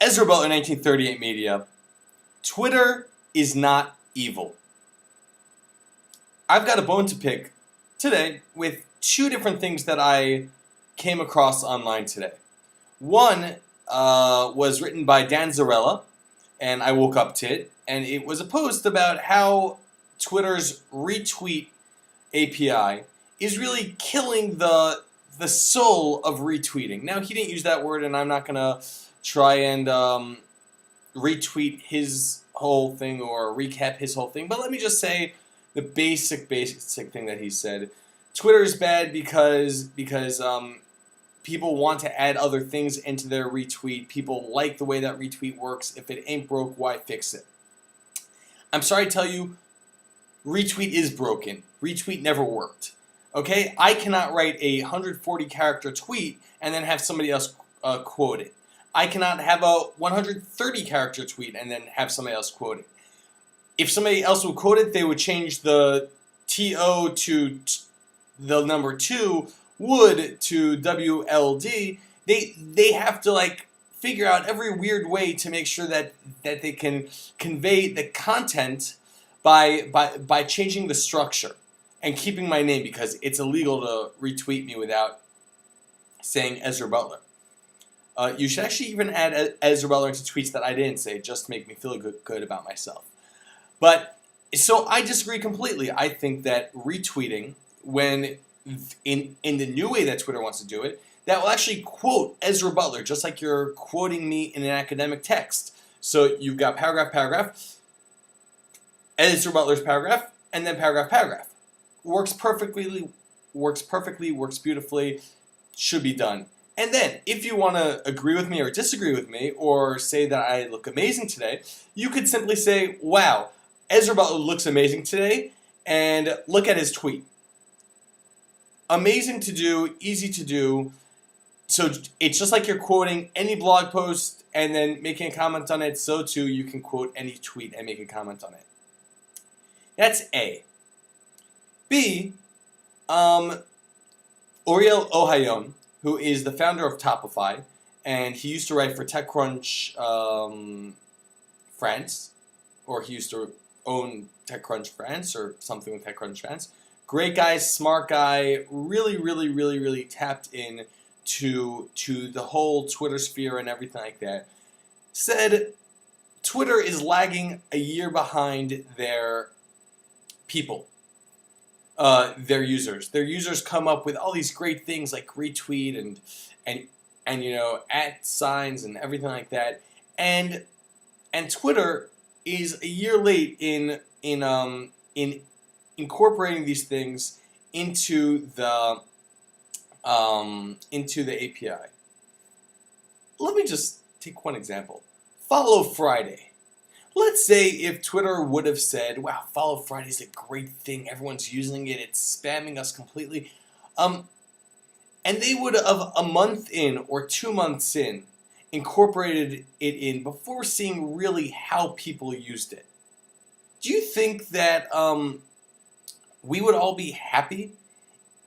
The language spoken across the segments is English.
Ezra Butler, 1938 Media. Twitter is not evil. I've got a bone to pick today with two different things that I came across online today. One was written by Dan Zarella, and I woke up to it, and it was a post about how Twitter's retweet API is really killing the soul of retweeting. Now, he didn't use that word, and I'm not going to try and retweet his whole thing or recap his whole thing, but let me just say the basic thing that he said. Twitter is bad because people want to add other things into their retweet. People like the way that retweet works. If it ain't broke, why fix it? I'm sorry to tell you, retweet is broken. Retweet never worked. Okay? I cannot write a 140-character tweet and then have somebody else quote it. I cannot have a 130-character tweet and then have somebody else quote it. If somebody else would quote it, they would change the TO to the number 2, would to WLD. They have to figure out every weird way to make sure that they can convey the content by changing the structure and keeping my name, because it's illegal to retweet me without saying Ezra Butler. You should actually even add Ezra Butler into tweets that I didn't say, just to make me feel good about myself. But, so I disagree completely. I think that retweeting, when in the new way that Twitter wants to do it, that will actually quote Ezra Butler, just like you're quoting me in an academic text. So you've got paragraph, Ezra Butler's paragraph, and then paragraph. Works perfectly, works beautifully, should be done. And then, if you want to agree with me or disagree with me, or say that I look amazing today, you could simply say, wow, Ezra Butler looks amazing today, and look at his tweet. Amazing to do, easy to do. So it's just like you're quoting any blog post and then making a comment on it, so too you can quote any tweet and make a comment on it. That's A. B, Oriel Ohayon, who is the founder of Topify, and he used to write for TechCrunch France, or he used to own TechCrunch France or something with TechCrunch France. Great guy, smart guy, really tapped in to the whole Twitter sphere and everything like that. Said Twitter is lagging a year behind their people. Their users. Their users come up with all these great things like retweet and at signs and everything like that. And Twitter is a year late in incorporating these things into the API. Let me just take one example. Follow Friday. Let's say if Twitter would have said, wow, Follow Friday is a great thing, everyone's using it, it's spamming us completely, and they would have a month in or 2 months in incorporated it in before seeing really how people used it. Do you think that we would all be happy?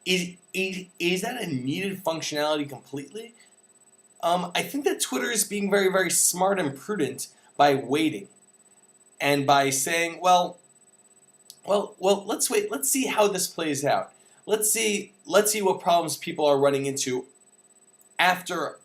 Is that a needed functionality completely? I think that Twitter is being very smart and prudent by waiting. And by saying, well, let's wait. Let's see how this plays out. Let's see what problems people are running into after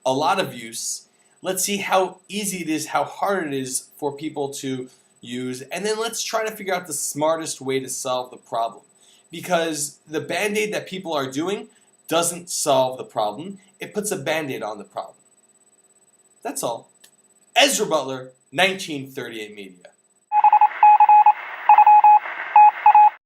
a lot of use. Let's see how easy it is, how hard it is for people to use, and then let's try to figure out the smartest way to solve the problem. Because the Band-Aid that people are doing doesn't solve the problem. It puts a Band-Aid on the problem. That's all. Ezra Butler, 1938 Media.